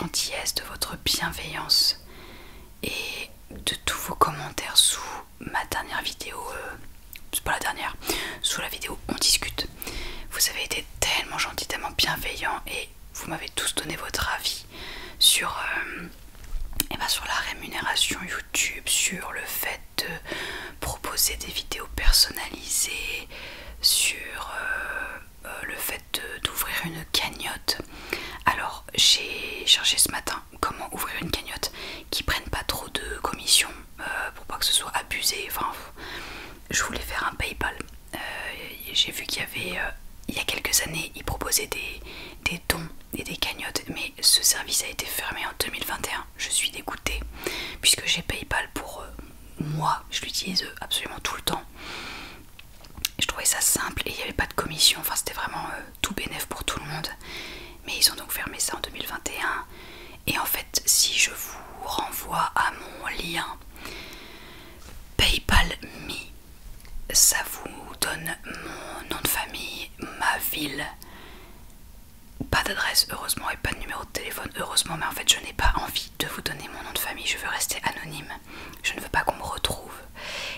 gentillesse, de votre bienveillance et de tous vos commentaires sous ma dernière vidéo, c'est pas la dernière, sous la vidéo On discute. Vous avez été tellement gentils, tellement bienveillants et vous m'avez tous donné votre avis sur, sur la rémunération YouTube, sur le fait de proposer des vidéos personnalisées, sur le fait d'ouvrir une cagnotte. Alors j'ai cherché ce matin comment ouvrir une cagnotte qui prenne pas trop de commissions pour pas que ce soit abusé. Enfin, je voulais faire un PayPal. J'ai vu qu'il y avait il y a quelques années, ils proposaient des dons et des cagnottes, mais ce service a été fermé en 2021. Je suis dégoûtée puisque j'ai PayPal pour moi, je l'utilise absolument tout le temps. Je trouvais ça simple et il n'y avait pas de commission, enfin c'était vraiment tout bénef pour tout le monde. Mais ils ont donc fermé ça en 2021. Et en fait, si je vous renvoie à mon lien PayPal Me, ça vous donne mon nom de famille, ma ville, pas d'adresse heureusement et pas de numéro de téléphone heureusement, mais en fait je n'ai pas envie de vous donner mon nom de famille, je veux rester anonyme, je ne veux pas qu'on me retrouve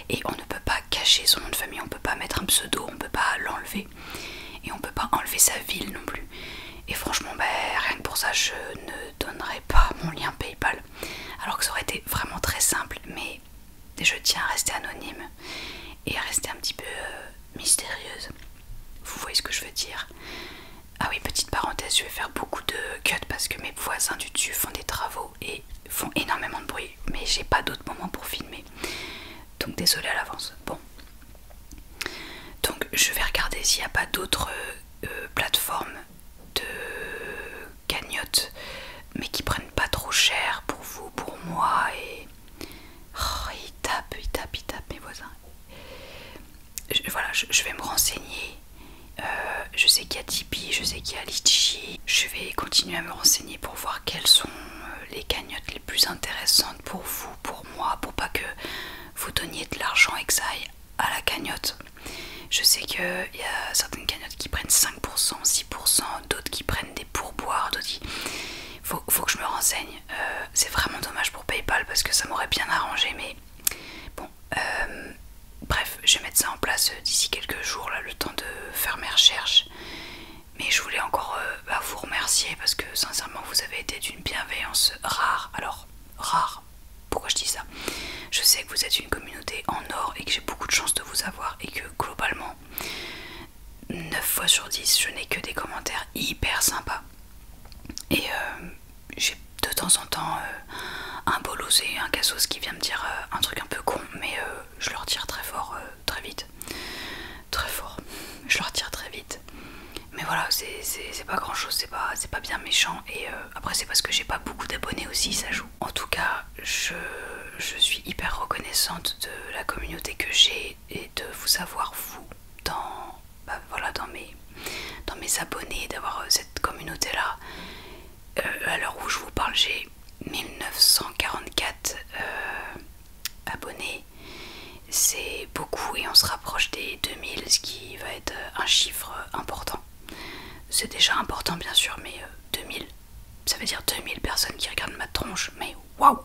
et on ne peut pas cacher son nom de famille, on ne peut pas mettre un pseudo, on ne peut pas l'enlever et on ne peut pas enlever sa ville non plus. Et franchement, rien que pour ça, je ne donnerai pas mon lien PayPal. Alors que ça aurait été vraiment très simple, mais je tiens à rester anonyme et à rester un petit peu mystérieuse. Vous voyez ce que je veux dire? Ah oui, petite parenthèse, je vais faire beaucoup de cuts parce que mes voisins du dessus font des travaux et font énormément de bruit. Mais j'ai pas d'autre moment pour filmer. Donc désolée à l'avance. Bon. Donc je vais regarder s'il n'y a pas d'autres plateformes de cagnotte mais qui prennent pas trop cher pour vous, pour moi. Et ils tapent mes voisins. Voilà, je vais me renseigner. Je sais qu'il y a Tipeee, je sais qu'il y a Litchi. Je vais continuer à me renseigner pour voir quelles sont les cagnottes les plus intéressantes pour vous, pour moi, pour pas que vous donniez de l'argent et que ça aille à la cagnotte. Je sais qu'il y a certaines cagnottes qui prennent 5%, 6%, d'autres qui prennent des pourboires, d'autres qui... Faut que je me renseigne. C'est vraiment dommage pour PayPal parce que ça m'aurait bien arrangé, mais bon. Bref, je vais mettre ça en place d'ici quelques jours, là, le temps de faire mes recherches. Mais je voulais encore vous remercier parce que sincèrement vous avez été d'une bienveillance rare. Alors, rare, pourquoi je dis ça? Je sais que vous êtes une communauté en or et que j'ai beaucoup de chance de vous avoir et que globalement 9 fois sur 10 je n'ai que des commentaires hyper sympas et j'ai de temps en temps un bolos et un cassos qui vient me dire un truc un peu con, mais je le retire très fort, très vite, très fort, je le retire très vite. Mais voilà, c'est pas grand chose, c'est pas bien méchant. Et après c'est parce que j'ai pas beaucoup d'abonnés aussi, ça joue. En tout cas, je suis hyper reconnaissante de la communauté que j'ai et de vous avoir vous dans, dans mes abonnés, d'avoir cette communauté là. À l'heure où je vous parle, j'ai 1944 abonnés. C'est beaucoup et on se rapproche des 2000, ce qui va être un chiffre important. C'est déjà important bien sûr, mais 2000, ça veut dire 2000 personnes qui regardent ma tronche, mais waouh!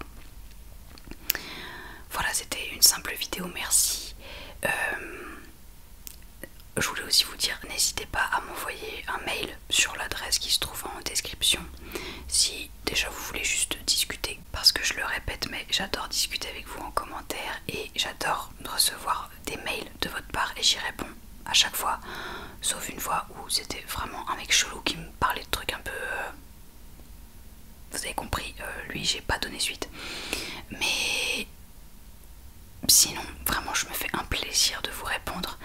Voilà, c'était une simple vidéo, merci. Je voulais aussi vous dire, n'hésitez pas à m'envoyer un mail sur l'adresse qui se trouve en description si déjà vous voulez juste discuter, parce que je le répète, mais j'adore discuter avec vous en commentaire et j'adore recevoir des mails de votre part et j'y réponds à chaque fois, sauf une fois où c'était vraiment un mec chelou qui me parlait de trucs un peu... vous avez compris, lui j'ai pas donné suite. Mais sinon, vraiment je me fais un plaisir de vous répondre.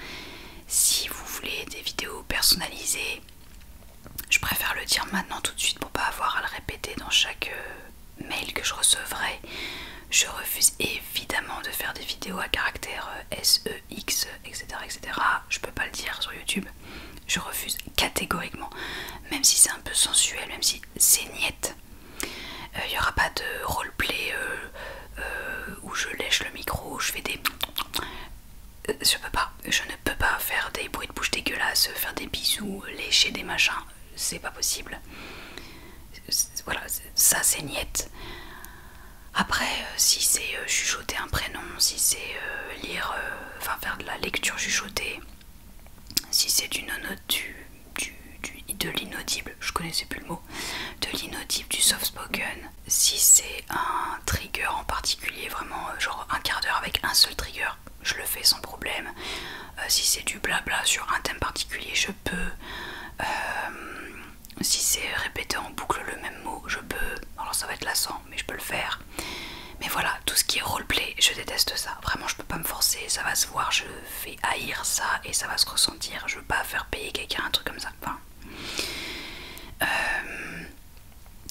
Si vous voulez des vidéos personnalisées, je préfère le dire maintenant tout de suite pour pas avoir à le répéter dans chaque mail que je recevrai. Je refuse évidemment de faire des vidéos à caractère SEX, etc., etc. Je peux pas le dire sur YouTube. Je refuse catégoriquement. Même si c'est un peu sensuel, même si c'est niette. Il n'y aura pas de roleplay où je lèche le micro, où je fais des... je ne peux pas faire des bruits de bouche dégueulasses, faire des bisous, lécher des machins. C'est pas possible. voilà, ça c'est niette. Après, si c'est chuchoter un prénom, si c'est lire, enfin faire de la lecture chuchotée, si c'est de l'inaudible, je connaissais plus le mot, de l'inaudible, du soft spoken, si c'est un trigger en particulier, vraiment genre un quart d'heure avec un seul trigger, je le fais sans problème. Si c'est du blabla sur un thème particulier, je peux. Si c'est répéter en boucle le même mot, je peux. Alors ça va être lassant, mais je peux le faire. Mais voilà, tout ce qui est roleplay, je déteste ça. Vraiment, je peux pas me forcer, ça va se voir, je vais haïr ça et ça va se ressentir. Je veux pas faire payer quelqu'un un truc comme ça. Enfin,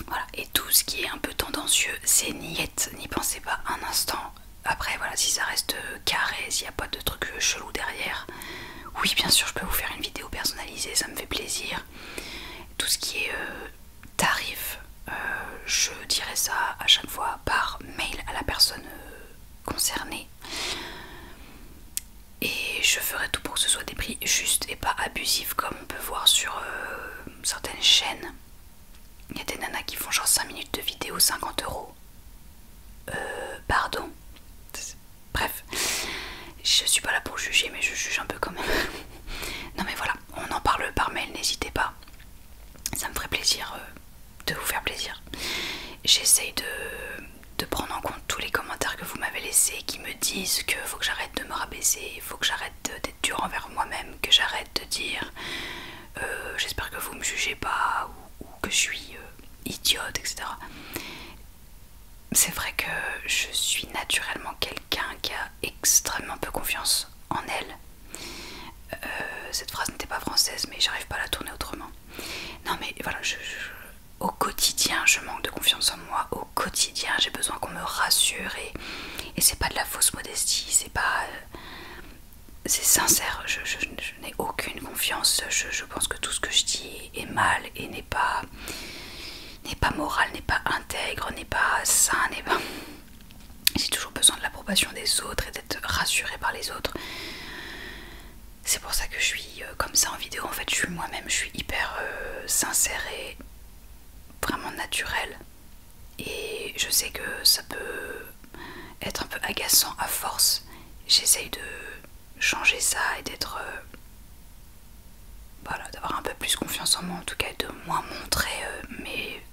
voilà, et tout ce qui est un peu tendancieux, c'est niette, n'y pensez pas un instant. Après, voilà, si ça reste carré, s'il n'y a pas de trucs chelous derrière, oui, bien sûr, je peux vous faire une vidéo personnalisée, ça me fait plaisir. Tout ce qui est tarif, je dirai ça à chaque fois par mail à la personne concernée. Et je ferai tout pour que ce soit des prix justes et pas abusifs comme on peut voir sur certaines chaînes. Il y a des nanas qui font genre 5 minutes de vidéo 50 €. Pardon. Bref, je suis pas là pour juger, mais je juge un peu quand même. Non mais voilà, on en parle par mail, n'hésitez pas. Ça me ferait plaisir de vous faire plaisir. J'essaye de prendre en compte tous les commentaires que vous m'avez laissés qui me disent que faut que j'arrête de me rabaisser, il faut que j'arrête d'être dur envers moi-même, que j'arrête de dire j'espère que vous me jugez pas ou que je suis idiote, etc. C'est vrai que je suis naturellement quelqu'un qui a extrêmement peu confiance en elle. Cette phrase n'était pas française, mais j'arrive pas à la tourner autrement. Non mais voilà, au quotidien je manque de confiance en moi. Au quotidien j'ai besoin qu'on me rassure et c'est pas de la fausse modestie, c'est pas... c'est sincère, je n'ai aucune confiance. Je pense que tout ce que je dis est mal et n'est pas moral, n'est pas intègre, n'est pas sain, n'est pas... J'ai toujours besoin de l'approbation des autres et d'être rassurée par les autres. C'est pour ça que je suis comme ça en vidéo. En fait, je suis moi-même, je suis hyper sincère et vraiment naturelle. Et je sais que ça peut être un peu agaçant à force. J'essaye de changer ça et d'être... voilà, d'avoir un peu plus confiance en moi, en tout cas, de moins montrer mes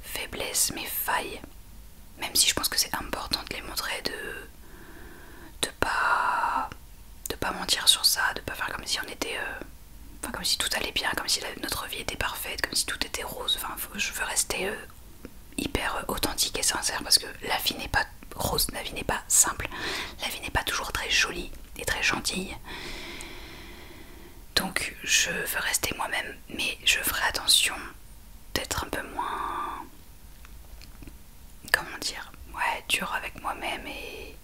faiblesses, mes failles. Même si je pense que c'est important de les montrer, de pas mentir sur ça, de pas faire comme si on était... enfin, comme si tout allait bien, comme si notre vie était parfaite, comme si tout était rose. Enfin, je veux rester hyper authentique et sincère parce que la vie n'est pas rose, la vie n'est pas simple, la vie n'est pas toujours très jolie et très gentille. Donc je veux rester moi-même, mais je ferai attention d'être un peu moins... comment dire, ouais, dur avec moi-même et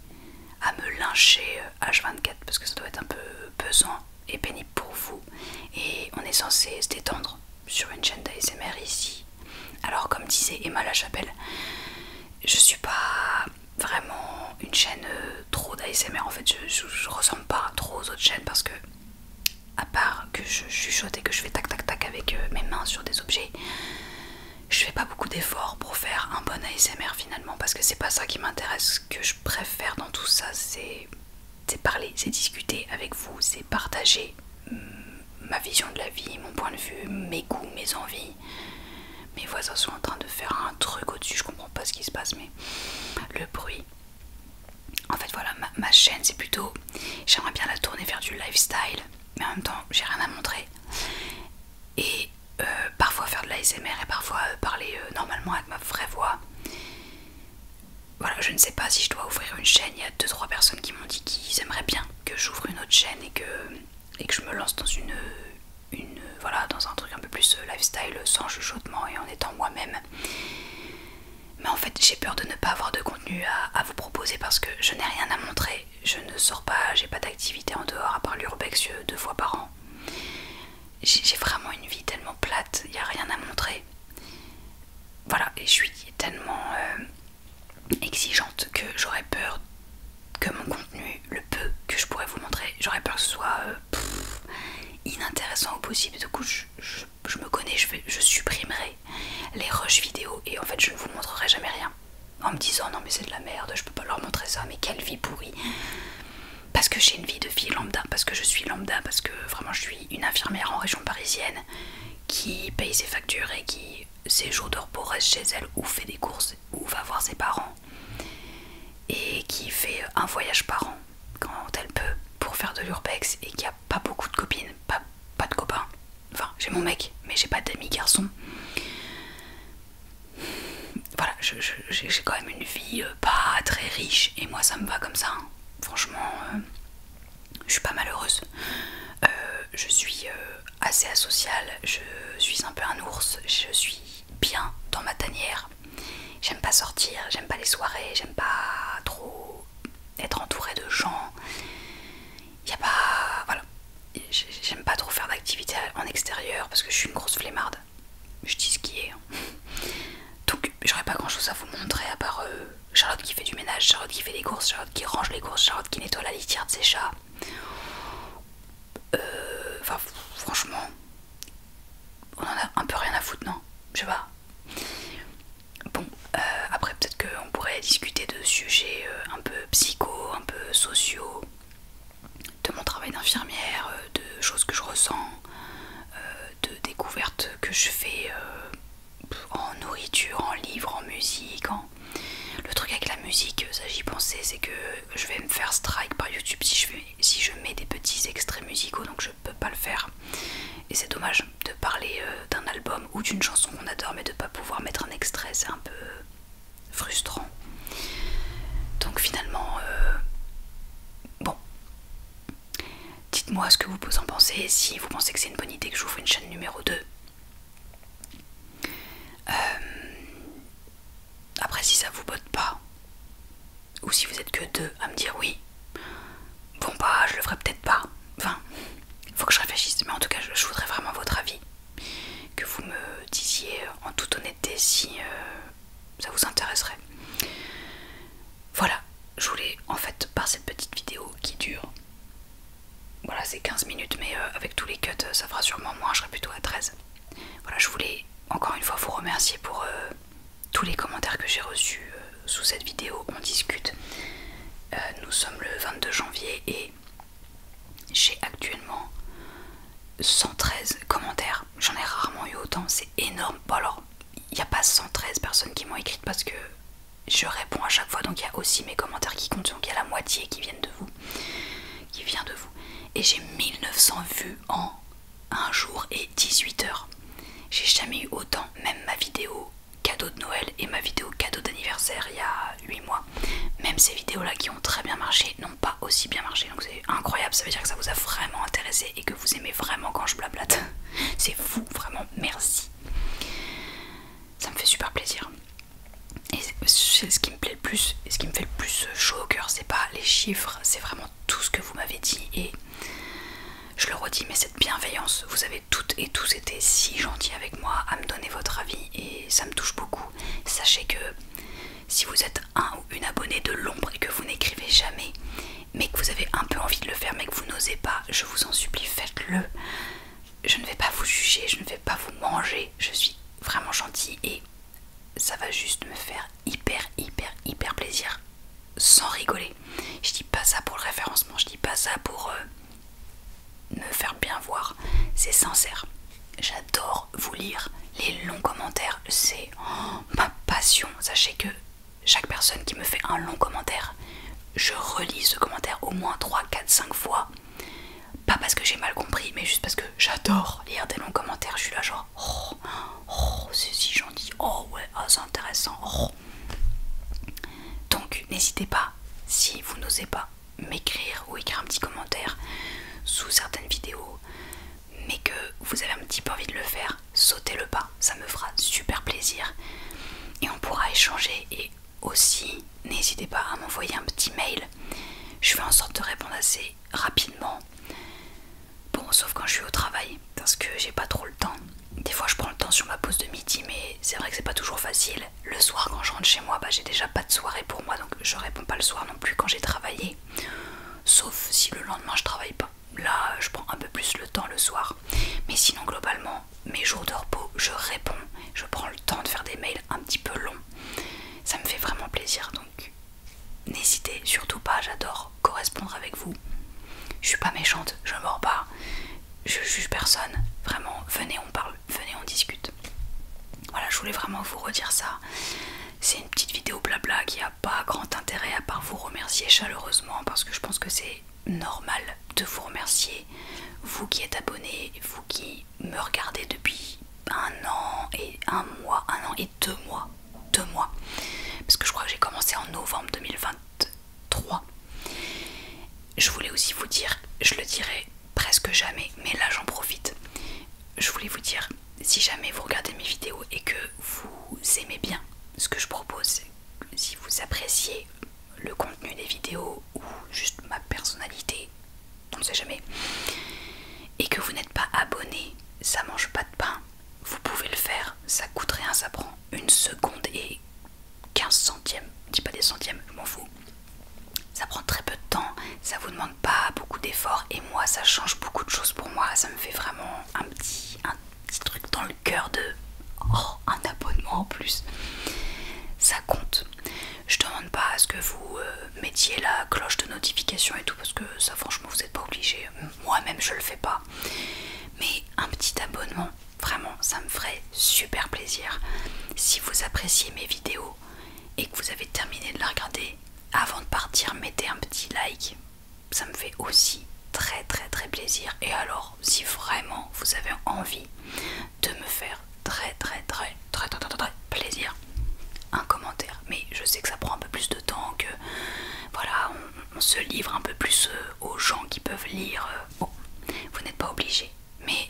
à me lyncher H24 parce que ça doit être un peu pesant et pénible pour vous. Et on est censé se détendre sur une chaîne d'ASMR ici. Alors comme disait Emma Lachapelle, je suis pas vraiment une chaîne trop d'ASMR. En fait je ressemble pas trop aux autres chaînes parce que à part que je chuchote et que je fais tac tac tac avec mes mains sur des objets, je fais pas beaucoup d'efforts pour faire un bon ASMR finalement, parce que c'est pas ça qui m'intéresse. Ce que je préfère dans tout ça, c'est parler, c'est discuter avec vous, c'est partager ma vision de la vie, mon point de vue, mes goûts, mes envies. Mes voisins sont en train de faire un truc au-dessus, je comprends pas ce qui se passe, mais le bruit. En fait voilà, ma chaîne c'est plutôt... j'aimerais bien la tourner vers du lifestyle, mais en même temps j'ai rien à montrer. Et parfois faire de l'ASMR et parfois parler normalement avec ma vraie voix. Voilà, je ne sais pas si je dois ouvrir une chaîne. Il y a 2-3 personnes qui m'ont dit qu'ils aimeraient bien que j'ouvre une autre chaîne et que je me lance dans voilà, dans un truc un peu plus lifestyle, sans chuchotement et en étant moi-même. Mais en fait j'ai peur de ne pas avoir de contenu à vous proposer parce que je n'ai rien à montrer. Je ne sors pas, j'ai pas d'activité en dehors à part l'urbex 2 fois par an. J'ai vraiment une vie tellement plate, il n'y a rien à montrer. Voilà, et je suis tellement exigeante que j'aurais peur que mon contenu, le peu que je pourrais vous montrer, j'aurais peur que ce soit inintéressant au possible. Du coup, je je me connais, je supprimerai les rushs vidéo et en fait je ne vous montrerai jamais rien. En me disant non mais c'est de la merde, je peux pas leur montrer ça, mais quelle vie pourrie. Parce que j'ai une vie de fille lambda, parce que je suis lambda, parce que vraiment je suis une infirmière en région parisienne qui paye ses factures et qui, ses jours de repos, reste chez elle ou fait des courses ou va voir ses parents. Et qui fait un voyage par an quand elle peut pour faire de l'urbex et qui a pas beaucoup de copines, pas de copains. Enfin, j'ai mon mec, mais j'ai pas d'amis garçons. Voilà, j'ai quand même une vie pas très riche et moi ça me va comme ça. Hein. Franchement, je suis pas malheureuse. Je suis assez asociale, je suis un peu un ours, je suis bien dans ma tanière. J'aime pas sortir, j'aime pas les soirées, j'aime pas trop être entourée de gens. Y a pas... Voilà. J'aime pas trop faire d'activités en extérieur parce que je suis une grosse flemmarde. Je dis ce qui est. Donc j'aurais pas grand chose à vous montrer à part Charlotte qui fait du ménage, Charlotte qui fait les courses, Charlotte qui range les courses, Charlotte qui nettoie la litière de ses chats. Enfin franchement, on en a un peu rien à foutre, non? Je sais pas. Bon, après peut-être qu'on pourrait discuter de sujets un peu psycho, un peu sociaux, de mon travail d'infirmière, de choses que je ressens, de découvertes que je fais en nourriture, en livres, en musique. Le truc avec la musique, ça j'y pensais, c'est que je vais me faire strike par YouTube si je mets des petits extraits musicaux, donc je peux pas le faire. Et c'est dommage de parler d'un album ou d'une chanson qu'on adore, mais de pas pouvoir mettre un extrait, c'est un peu frustrant. Donc finalement, bon, dites-moi ce que vous en pensez, si vous pensez que c'est une bonne idée que j'ouvre une chaîne numéro 2. Après si ça vous botte pas, ou si vous êtes que deux à me dire oui, bon bah je le ferai peut-être pas, enfin, faut que je réfléchisse, mais en tout cas je voudrais vraiment votre avis, que vous me disiez en toute honnêteté si ça vous intéresserait. Voilà, je voulais en fait par cette petite vidéo qui dure, voilà c'est 15 minutes mais avec tous les cuts ça fera sûrement moins, je serai plutôt à 13. Voilà, je voulais encore une fois vous remercier pour tous les commentaires que j'ai reçus sous cette vidéo. On discute. Nous sommes le 22 janvier et j'ai actuellement 113 commentaires. J'en ai rarement eu autant, c'est énorme. Bon alors, il n'y a pas 113 personnes qui m'ont écrite parce que je réponds à chaque fois, donc il y a aussi mes commentaires qui comptent, donc il y a la moitié qui viennent de vous, qui vient de vous. Et j'ai 1900 vues en un jour et 18 heures. J'ai jamais eu autant, même ma vidéo cadeau de Noël et ma vidéo cadeau d'anniversaire il y a 8 mois, même ces vidéos là qui ont très bien marché n'ont pas aussi bien marché, donc c'est incroyable, ça veut dire que ça vous a vraiment intéressé et que vous aimez vraiment quand je blablate. C'est fou, vraiment merci, ça me fait super plaisir. Et c'est ce qui me plaît le plus et ce qui me fait le plus chaud au cœur, c'est pas les chiffres, c'est vraiment tout ce que vous m'avez dit. Et je le redis, mais cette bienveillance, vous avez toutes et tous été si gentils avec moi à me donner votre avis et ça me touche beaucoup. Sachez que si vous êtes un ou une abonnée de l'ombre et que vous n'écrivez jamais, mais que vous avez un peu envie de le faire mais que vous n'osez pas, je vous en supplie, faites-le. Je ne vais pas vous juger, je ne vais pas vous manger, je suis vraiment gentille et ça va juste me faire hyper plaisir, sans rigoler. Je dis pas ça pour le référencement, je dis pas ça pour me faire bien voir, c'est sincère. J'adore vous lire les longs commentaires, c'est ma passion. Sachez que chaque personne qui me fait un long commentaire, je relis ce commentaire au moins 3, 4, 5 fois. Pas parce que j'ai mal compris, mais juste parce que j'adore lire des longs commentaires. Je suis là genre oh c'est si gentil, oh ouais, oh, c'est intéressant, oh. Donc n'hésitez pas, si vous n'osez pas m'écrire ou écrire un petit commentaire sous certaines vidéos, mais que vous avez un petit peu envie de le faire, sautez le pas, ça me fera super plaisir et on pourra échanger. Et aussi n'hésitez pas à m'envoyer un petit mail, je fais en sorte de répondre assez rapidement, bon sauf quand je suis au travail parce que j'ai pas trop le temps. Des fois je prends le temps sur ma pause de midi, mais c'est vrai que c'est pas toujours facile. Le soir quand je rentre chez moi, bah, j'ai déjà pas de soirée pour moi, donc je réponds pas le soir non plus quand j'ai travaillé, sauf si le lendemain je travaille pas. Là je prends un peu plus le temps le soir, mais sinon globalement mes jours de repos, je réponds, je prends le temps de faire des mails un petit peu longs. Ça me fait vraiment plaisir, donc n'hésitez surtout pas, j'adore correspondre avec vous. Je suis pas méchante, je mords pas, je juge personne, vraiment, venez on parle, venez on discute. Voilà, je voulais vraiment vous redire ça. C'est une petite vidéo blabla qui a pas grand intérêt à part vous remercier chaleureusement, parce que je pense que c'est normal de vous remercier, vous qui êtes abonné, vous qui me regardez depuis 1 an et 1 mois, 1 an et 2 mois, 2 mois, parce que je crois que j'ai commencé en novembre 2023. Je voulais aussi vous dire, je le dirai presque jamais, mais là j'en profite, je voulais vous dire, si jamais vous regardez mes vidéos et que vous aimez bien ce que je propose, si vous appréciez le contenu des vidéos ou juste ma personnalité, on ne sait jamais, et que vous n'êtes pas abonné, ça mange pas de pain, vous pouvez le faire, ça coûte rien, ça prend 1 seconde et 15 centièmes, je dis pas des centièmes, je m'en fous. Ça prend très peu de temps, ça vous demande pas beaucoup d'efforts et moi ça change beaucoup de choses pour moi, ça me fait vraiment un petit truc dans le cœur de un abonnement en plus. Ça compte. Je demande pas à ce que vous mettiez la cloche de notification et tout parce que ça franchement vous n'êtes pas obligé. Moi-même je le fais pas. Mais un petit abonnement, vraiment ça me ferait super plaisir. Si vous appréciez mes vidéos et que vous avez terminé de la regarder, avant de partir mettez un petit like. Ça me fait aussi très plaisir. Et alors si vraiment vous avez envie de me faire très plaisir, un commentaire, mais je sais que ça prend un peu plus de temps, que voilà, on se livre un peu plus aux gens qui peuvent lire. Bon, vous n'êtes pas obligé, mais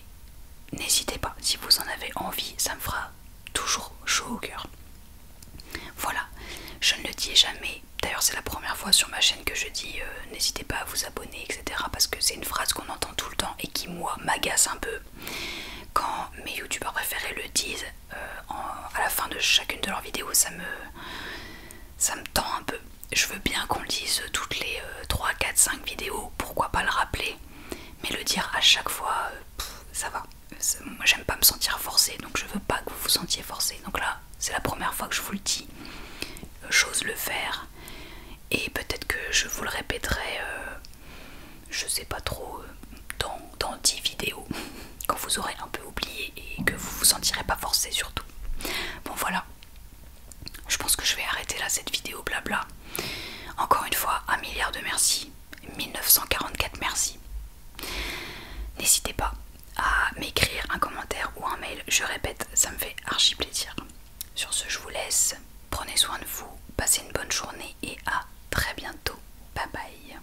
n'hésitez pas, si vous en avez envie, ça me fera toujours chaud au cœur. Voilà, je ne le dis jamais, d'ailleurs c'est la première fois sur ma chaîne que je dis n'hésitez pas à vous abonner, etc. parce que c'est une phrase qu'on entend tout le temps et qui moi m'agace un peu quand mes youtubeurs préférés le disent à la fin de chacune de leurs vidéos. Ça me tend un peu. Je veux bien qu'on le dise toutes les 3, 4, 5 vidéos, pourquoi pas le rappeler, mais le dire à chaque fois, ça va. Moi j'aime pas me sentir forcée, donc je veux pas que vous vous sentiez forcée. Donc là c'est la première fois que je vous le dis, j'ose le faire et peut-être que je vous le répéterai je sais pas trop dans 10 vidéos quand vous aurez un peu oublié et que vous vous sentirez pas forcé surtout. Bon voilà, je pense que je vais arrêter là cette vidéo blabla. Encore une fois 1 milliard de merci, 1944 merci. N'hésitez pas à m'écrire un commentaire ou un mail, je répète, ça me fait archi plaisir. Sur ce je vous laisse, prenez soin de vous, passez une bonne journée et à très bientôt, bye bye.